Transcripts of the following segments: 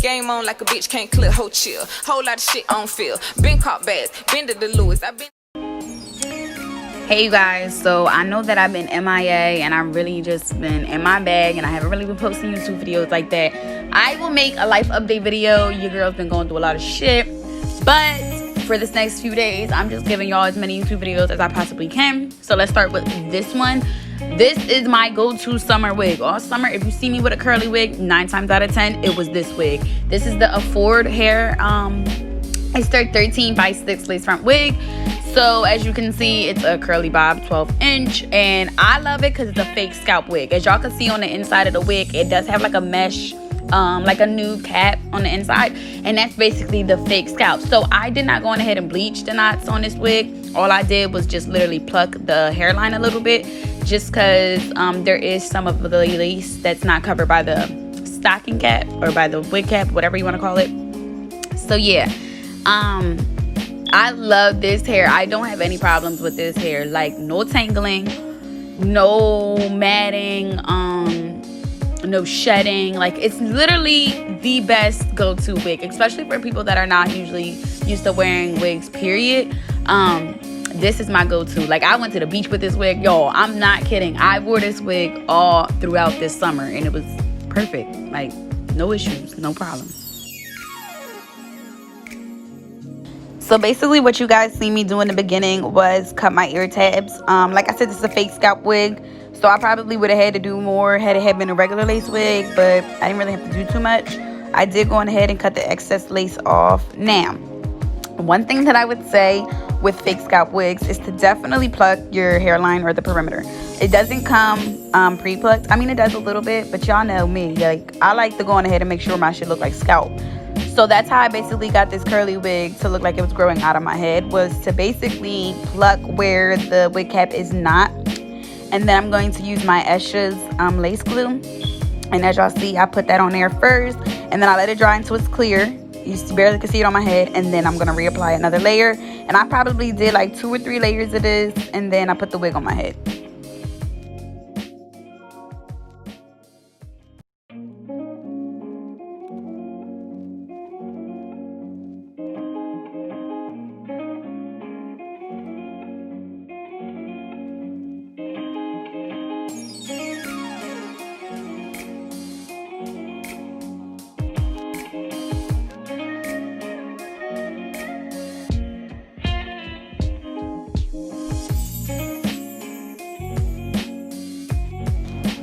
Game on like a bitch can't clear, whole chill. Whole lot of shit on feel. Been caught bad, been to the Lewis. I've been. Hey you guys, so I know that I've been MIA and I've really just been in my bag and I haven't really been posting YouTube videos like that. I will make a life update video. Your girl's been going through a lot of shit, but for this next few days I'm just giving y'all as many YouTube videos as I possibly can. So let's start with this one. This is my go-to summer wig. All summer, if you see me with a curly wig, 9 times out of 10 it was this wig. This is the AffordHair it's their 13 by 6 lace front wig. So as you can see, it's a curly bob 12-inch, and I love it because it's a fake scalp wig. As y'all can see on the inside of the wig, it does have like a mesh, like a nude cap on the inside, and that's basically the fake scalp. So I did not go on ahead and bleach the knots on this wig. All I did was just literally pluck the hairline a little bit, just because there is some of the lace that's not covered by the stocking cap or by the wig cap, whatever you want to call it. So yeah, I love this hair. I don't have any problems with this hair. Like, no tangling, no matting, no shedding. Like, it's literally the best go-to wig, especially for people that are not usually used to wearing wigs, period. This is my go-to. Like, I went to the beach with this wig. Y'all, I'm not kidding. I wore this wig all throughout this summer, and it was perfect. Like, no issues, no problems. So basically what you guys see me do in the beginning was cut my ear tabs. Like I said, this is a fake scalp wig, so I probably would have had to do more had it had been a regular lace wig, but I didn't really have to do too much. I did go on ahead and cut the excess lace off. Now, one thing that I would say with fake scalp wigs is to definitely pluck your hairline or the perimeter. It doesn't come pre-plucked. I mean, it does a little bit, but y'all know me. Like, I like to go on ahead and make sure my shit look like scalp. So that's how I basically got this curly wig to look like it was growing out of my head, was to basically pluck where the wig cap is not. And then I'm going to use my Esha's lace glue. And as y'all see, I put that on there first, and then I let it dry until it's clear. You barely can see it on my head, and then I'm going to reapply another layer. And I probably did like 2 or 3 layers of this, and then I put the wig on my head.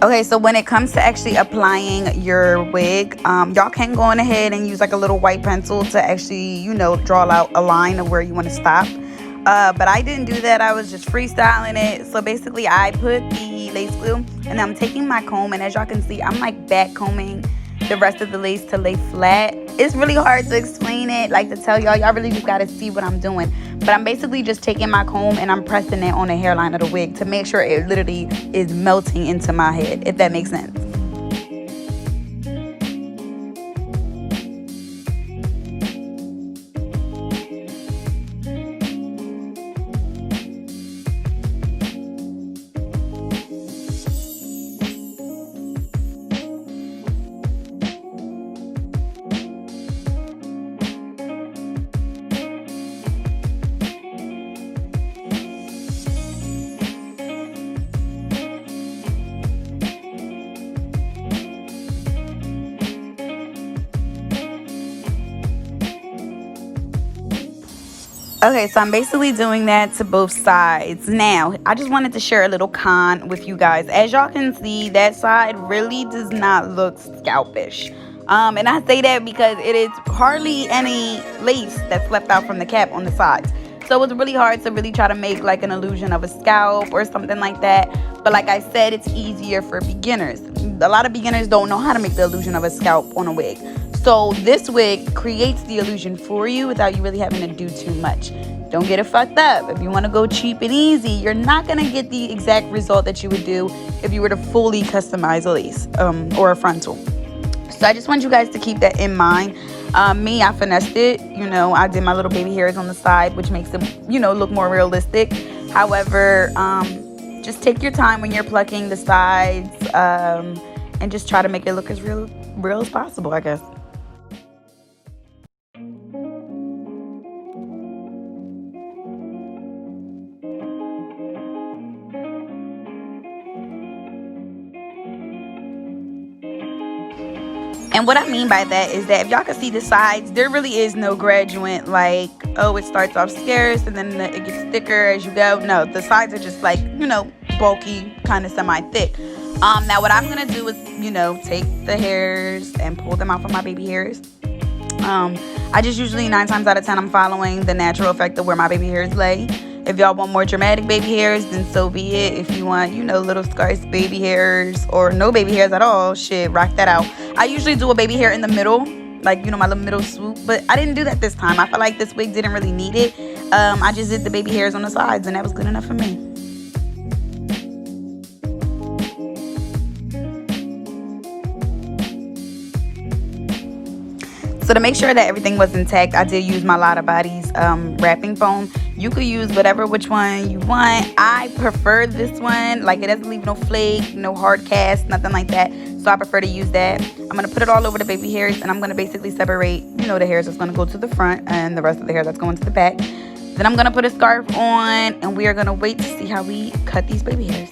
Okay, so when it comes to actually applying your wig, y'all can go on ahead and use like a little white pencil to actually, you know, draw out a line of where you want to stop. But I didn't do that. I was just freestyling it. So basically, I put the lace glue, and I'm taking my comb, and as y'all can see, I'm like back combing the rest of the lace to lay flat. It's really hard to explain it, like to tell y'all. Y'all really just got to see what I'm doing. But I'm basically just taking my comb and I'm pressing it on the hairline of the wig to make sure it literally is melting into my head, if that makes sense. Okay, so I'm basically doing that to both sides. Now, I just wanted to share a little con with you guys. As y'all can see, that side really does not look scalpish. And I say that because it is hardly any lace that's left out from the cap on the sides. So it's really hard to really try to make like an illusion of a scalp or something like that. But like I said, it's easier for beginners. A lot of beginners don't know how to make the illusion of a scalp on a wig. So this wig creates the illusion for you without you really having to do too much. Don't get it fucked up. If you want to go cheap and easy, you're not going to get the exact result that you would do if you were to fully customize a lace or a frontal. So I just want you guys to keep that in mind. Me, I finessed it. You know, I did my little baby hairs on the side, which makes them, you know, look more realistic. However, just take your time when you're plucking the sides and just try to make it look as real as possible, I guess. And what I mean by that is that if y'all can see the sides, there really is no gradient, like, oh, it starts off scarce and then it gets thicker as you go. No, the sides are just like, you know, bulky, kind of semi-thick. Now what I'm gonna do is, you know, take the hairs and pull them out from my baby hairs. I just usually 9 times out of 10 I'm following the natural effect of where my baby hairs lay. If y'all want more dramatic baby hairs, then so be it. If you want, you know, little scarce baby hairs or no baby hairs at all, shit, rock that out. I usually do a baby hair in the middle, like, you know, my little middle swoop, but I didn't do that this time. I felt like this wig didn't really need it. I just did the baby hairs on the sides, and that was good enough for me. So to make sure that everything was intact, I did use my Lotta Body's wrapping foam. You could use which one you want. I prefer this one. Like, it doesn't leave no flake, no hard cast, nothing like that. So I prefer to use that. I'm going to put it all over the baby hairs, and I'm going to basically separate, you know, the hairs that's going to go to the front and the rest of the hair that's going to the back. Then I'm going to put a scarf on, and we are going to wait to see how we cut these baby hairs.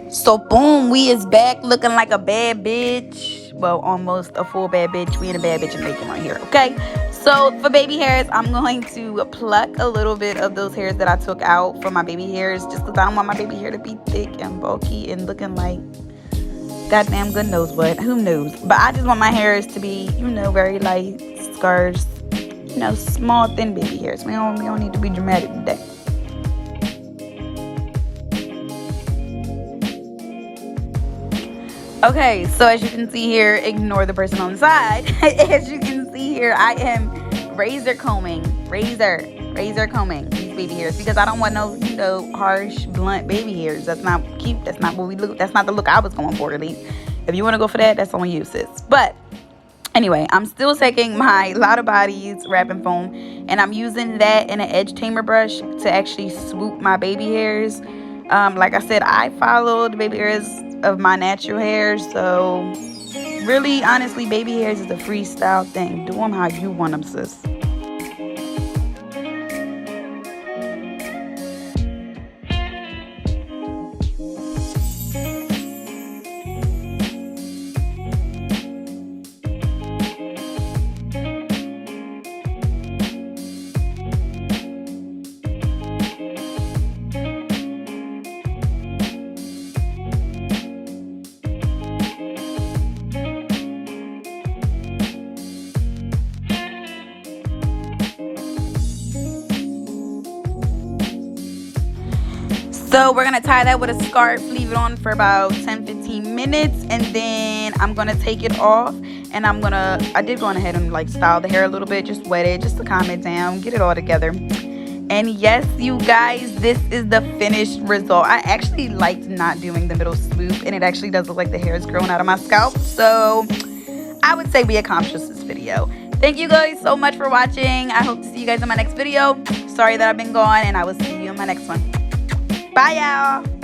So boom, we is back looking like a bad bitch. Well, almost a full bad bitch. We in a bad bitch and making right here, okay? So for baby hairs, I'm going to pluck a little bit of those hairs that I took out for my baby hairs, just because I don't want my baby hair to be thick and bulky and looking like goddamn good knows what. Who knows? But I just want my hairs to be, you know, very light, scarce, you know, small, thin baby hairs. We don't need to be dramatic today. Okay, so as you can see here, ignore the person on the side. As you can see here, I am razor combing these baby hairs because I don't want no, you know, harsh, blunt baby hairs. That's not cute. That's not what we look. That's not the look I was going for, at least. If you want to go for that, that's on you, sis. But anyway, I'm still taking my Lotta Body's wrapping foam, and I'm using that in an edge tamer brush to actually swoop my baby hairs. Like I said, I follow the baby hairs of my natural hair, so really, honestly, baby hairs is a freestyle thing. Do them how you want them, sis. So we're going to tie that with a scarf, leave it on for about 10-15 minutes, and then I'm going to take it off, and I did go ahead and like style the hair a little bit, just wet it, just to calm it down, get it all together. And yes, you guys, this is the finished result. I actually liked not doing the middle swoop, and it actually does look like the hair is growing out of my scalp. So I would say we accomplished this video. Thank you guys so much for watching. I hope to see you guys in my next video. Sorry that I've been gone, and I will see you in my next one. Bye, y'all.